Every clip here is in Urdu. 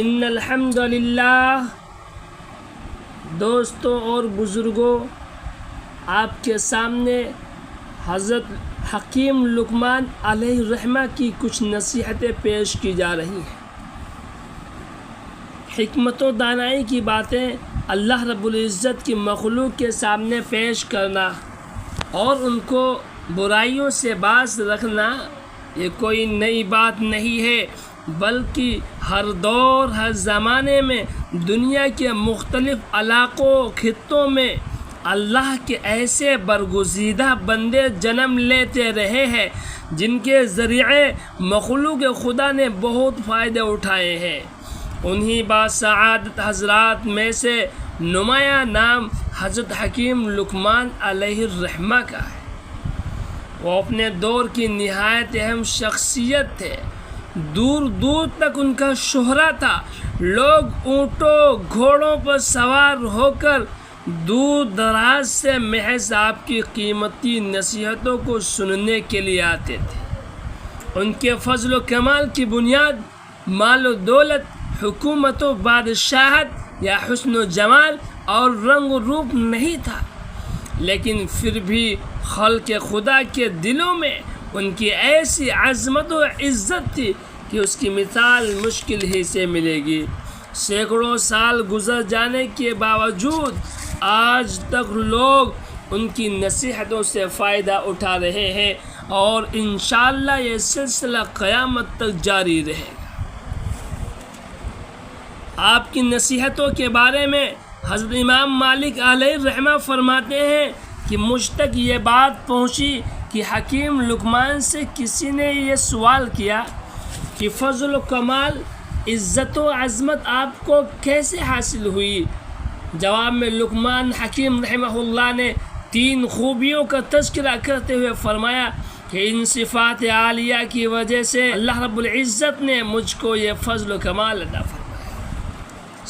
ان الحمد للہ۔ دوستوں اور بزرگوں، آپ کے سامنے حضرت حکیم لقمان علیہ الرحمہ کی کچھ نصیحتیں پیش کی جا رہی ہیں۔ حکمت و دانائی کی باتیں اللہ رب العزت کی مخلوق کے سامنے پیش کرنا اور ان کو برائیوں سے باز رکھنا یہ کوئی نئی بات نہیں ہے، بلکہ ہر دور ہر زمانے میں دنیا کے مختلف علاقوں خطوں میں اللہ کے ایسے برگزیدہ بندے جنم لیتے رہے ہیں جن کے ذریعے مخلوق خدا نے بہت فائدے اٹھائے ہیں۔ انہی باسعادت حضرات میں سے نمایاں نام حضرت حکیم لقمان علیہ الرحمہ کا ہے۔ وہ اپنے دور کی نہایت اہم شخصیت تھے، دور دور تک ان کا شہرہ تھا۔ لوگ اونٹوں گھوڑوں پر سوار ہو کر دور دراز سے محض آپ کی قیمتی نصیحتوں کو سننے کے لیے آتے تھے۔ ان کے فضل و کمال کی بنیاد مال و دولت، حکومت و بادشاہت یا حسن و جمال اور رنگ و روپ نہیں تھا، لیکن پھر بھی خلق خدا کے دلوں میں ان کی ایسی عظمت و عزت تھی کہ اس کی مثال مشکل ہی سے ملے گی۔ سینکڑوں سال گزر جانے کے باوجود آج تک لوگ ان کی نصیحتوں سے فائدہ اٹھا رہے ہیں اور انشاءاللہ یہ سلسلہ قیامت تک جاری رہے گا۔ آپ کی نصیحتوں کے بارے میں حضرت امام مالک علیہ الرحمہ فرماتے ہیں کہ مجھ تک یہ بات پہنچی کہ حکیم لقمان سے کسی نے یہ سوال کیا کہ فضل و کمال، عزت و عظمت آپ کو کیسے حاصل ہوئی؟ جواب میں لقمان حکیم رحمہ اللہ نے 3 خوبیوں کا تذکرہ کرتے ہوئے فرمایا کہ ان صفات عالیہ کی وجہ سے اللہ رب العزت نے مجھ کو یہ فضل و کمال عطا فرمایا۔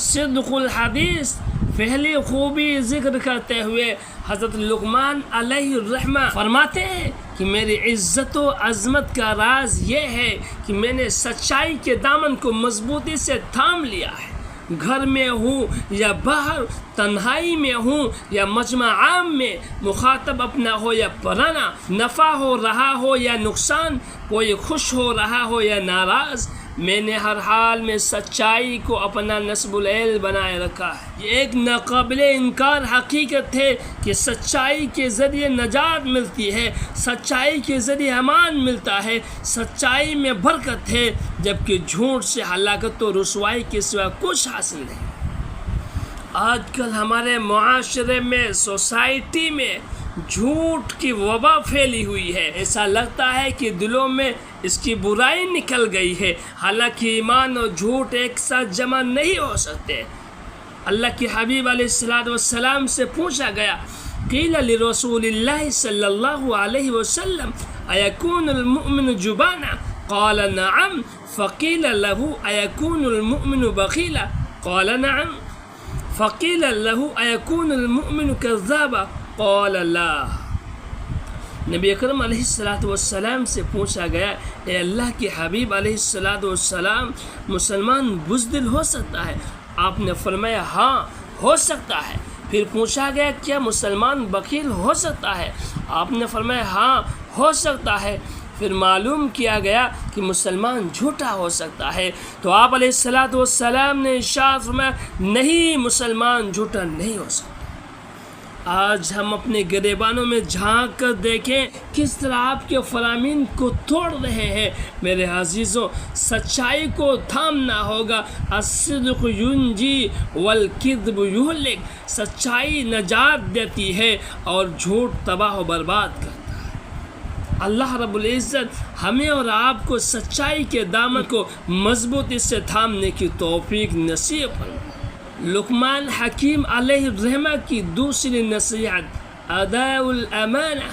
صدق الحدیث، پہلی خوبی ذکر کرتے ہوئے حضرت لقمان علیہ الرحمہ فرماتے ہیں کہ میری عزت و عظمت کا راز یہ ہے کہ میں نے سچائی کے دامن کو مضبوطی سے تھام لیا ہے۔ گھر میں ہوں یا باہر، تنہائی میں ہوں یا مجمع عام میں، مخاطب اپنا ہو یا پرانا، نفع ہو رہا ہو یا نقصان، کوئی خوش ہو رہا ہو یا ناراض، میں نے ہر حال میں سچائی کو اپنا نصب العین بنائے رکھا ہے۔ یہ ایک ناقابل انکار حقیقت ہے کہ سچائی کے ذریعے نجات ملتی ہے، سچائی کے ذریعے امان ملتا ہے، سچائی میں برکت ہے، جبکہ جھوٹ سے ہلاکت و رسوائی کے سوا کچھ حاصل نہیں۔ آج کل ہمارے معاشرے میں، سوسائٹی میں جھوٹ کی وبا پھیلی ہوئی ہے۔ ایسا لگتا ہے کہ دلوں میں اس کی برائی نکل گئی ہے، حالانکہ ایمان اور جھوٹ ایک ساتھ جمع نہیں ہو سکتے۔ اللہ کے حبیب علیہ السلام سے پوچھا گیا، قیل لرسول اللہ صلی اللہ علیہ وسلم ایکون المؤمن جبانا قال نعم فقیل له ایکون المؤمن بخیلا قال نعم فقیل له ایکون المؤمن کذابا قال لا۔ نبی اکرم علیہ السلام سے پوچھا گیا، اے اللہ کے حبیب علیہ السلام، مسلمان بزدل ہو سکتا ہے؟ آپ نے فرمایا ہاں ہو سکتا ہے۔ پھر پوچھا گیا کیا مسلمان بخیل ہو سکتا ہے؟ آپ نے فرمایا ہاں ہو سکتا ہے۔ پھر معلوم کیا گیا کہ مسلمان جھوٹا ہو سکتا ہے، تو آپ علیہ السلام نے ارشاد فرمایا نہیں، مسلمان جھوٹا نہیں ہو سکتا۔ آج ہم اپنے گریبانوں میں جھانک کر دیکھیں کس طرح آپ کے فرامین کو توڑ رہے ہیں۔ میرے عزیزوں، سچائی کو تھامنا ہوگا۔ الصدق ینجی والکذب یہلک، سچائی نجات دیتی ہے اور جھوٹ تباہ و برباد کرتا ہے۔ اللہ رب العزت ہمیں اور آپ کو سچائی کے دامن کو مضبوطی سے تھامنے کی توفیق نصیب فرمائے۔ لقمان حکیم علیہ الرحمہ کی دوسری نصیحت اداء الامانہ۔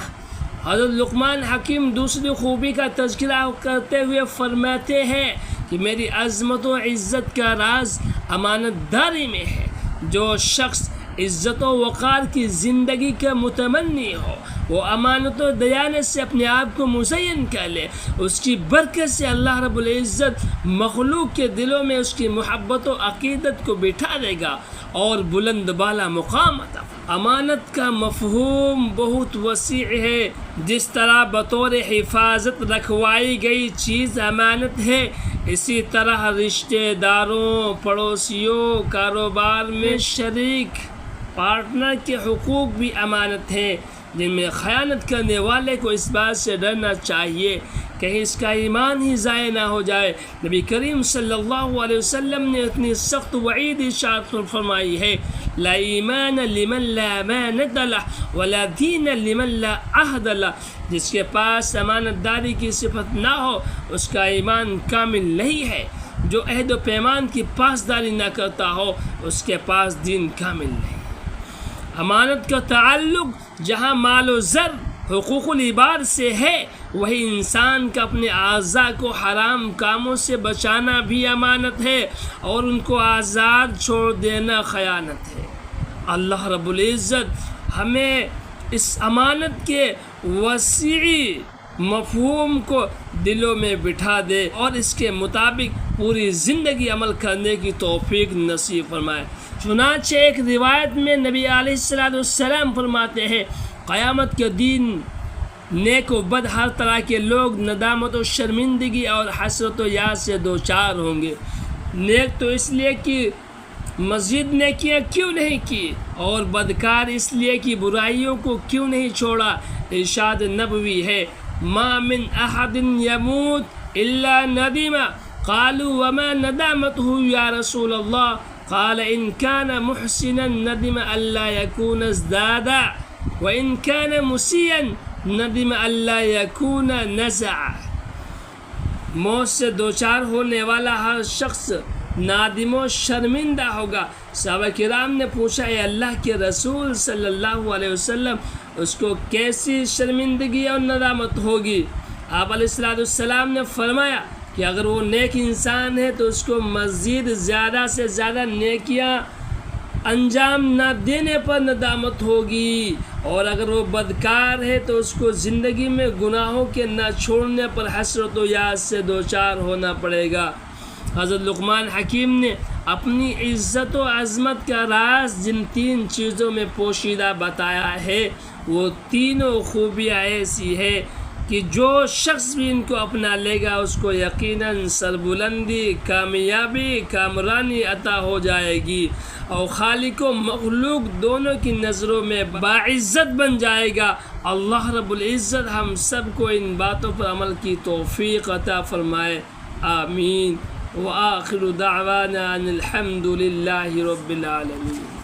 حضرت لقمان حکیم دوسری خوبی کا تذکرہ کرتے ہوئے فرماتے ہیں کہ میری عظمت و عزت کا راز امانت داری میں ہے۔ جو شخص عزت و وقار کی زندگی کا متمنی ہو، وہ امانت و دیانت سے اپنے آپ کو مزین کر لے، اس کی برکت سے اللہ رب العزت مخلوق کے دلوں میں اس کی محبت و عقیدت کو بٹھا دے گا اور بلند بالا مقام عطا۔ امانت کا مفہوم بہت وسیع ہے، جس طرح بطور حفاظت رکھوائی گئی چیز امانت ہے، اسی طرح رشتہ داروں، پڑوسیوں، کاروبار میں شریک پارٹنر کے حقوق بھی امانت ہیں، جن میں خیانت کرنے والے کو اس بات سے ڈرنا چاہیے کہیں اس کا ایمان ہی ضائع نہ ہو جائے۔ نبی کریم صلی اللہ علیہ وسلم نے اتنی سخت وعید ارشاد فرمائی ہے، لا ایمان لمن لا امانت لہ ولا دین لمن لا عہد لہ، جس کے پاس امانت داری کی صفت نہ ہو اس کا ایمان کامل نہیں ہے، جو عہد و پیمان کی پاسداری نہ کرتا ہو اس کے پاس دین کامل نہیں۔ امانت کا تعلق جہاں مال و زر حقوق العباد سے ہے، وہی انسان کا اپنے اعضاء کو حرام کاموں سے بچانا بھی امانت ہے، اور ان کو آزاد چھوڑ دینا خیانت ہے۔ اللہ رب العزت ہمیں اس امانت کے وسیع مفہوم کو دلوں میں بٹھا دے اور اس کے مطابق پوری زندگی عمل کرنے کی توفیق نصیب فرمائے۔ چنانچہ ایک روایت میں نبی علیہ السلام فرماتے ہیں، قیامت کے دن نیک و بد ہر طرح کے لوگ ندامت و شرمندگی اور حسرت و یاد سے دوچار ہوں گے۔ نیک تو اس لیے کہ مزید نیکیاں کیوں نہیں کی، اور بدکار اس لیے کہ برائیوں کو کیوں نہیں چھوڑا۔ ارشاد نبوی ہے، ما من احد يموت الا ندم، قالوا وما ندامته یا رسول اللہ، قال ان كان محسنا ندم الا يكون ازدادا، وان كان مسيئا ندم الا يكون نزع۔ موت سے دوچار ہونے والا ہر شخص نادم و شرمندہ ہوگا۔ صحابہ کرام نے پوچھا، اے اللہ کے رسول صلی اللہ علیہ وسلم، اس کو کیسی شرمندگی اور ندامت ہوگی؟ آپ علیہ السلام نے فرمایا کہ اگر وہ نیک انسان ہے تو اس کو مزید زیادہ سے زیادہ نیکیاں انجام نہ دینے پر ندامت ہوگی، اور اگر وہ بدکار ہے تو اس کو زندگی میں گناہوں کے نہ چھوڑنے پر حسرت و یاد سے دوچار ہونا پڑے گا۔ حضرت لقمان حکیم نے اپنی عزت و عظمت کا راز جن 3 چیزوں میں پوشیدہ بتایا ہے، وہ تینوں خوبیاں ایسی ہے کہ جو شخص بھی ان کو اپنا لے گا اس کو یقیناً سربلندی، کامیابی، کامرانی عطا ہو جائے گی، اور خالق و مخلوق دونوں کی نظروں میں باعزت بن جائے گا۔ اللہ رب العزت ہم سب کو ان باتوں پر عمل کی توفیق عطا فرمائے، آمین۔ وآخر دعوانا ان الحمد للہ رب العالمین۔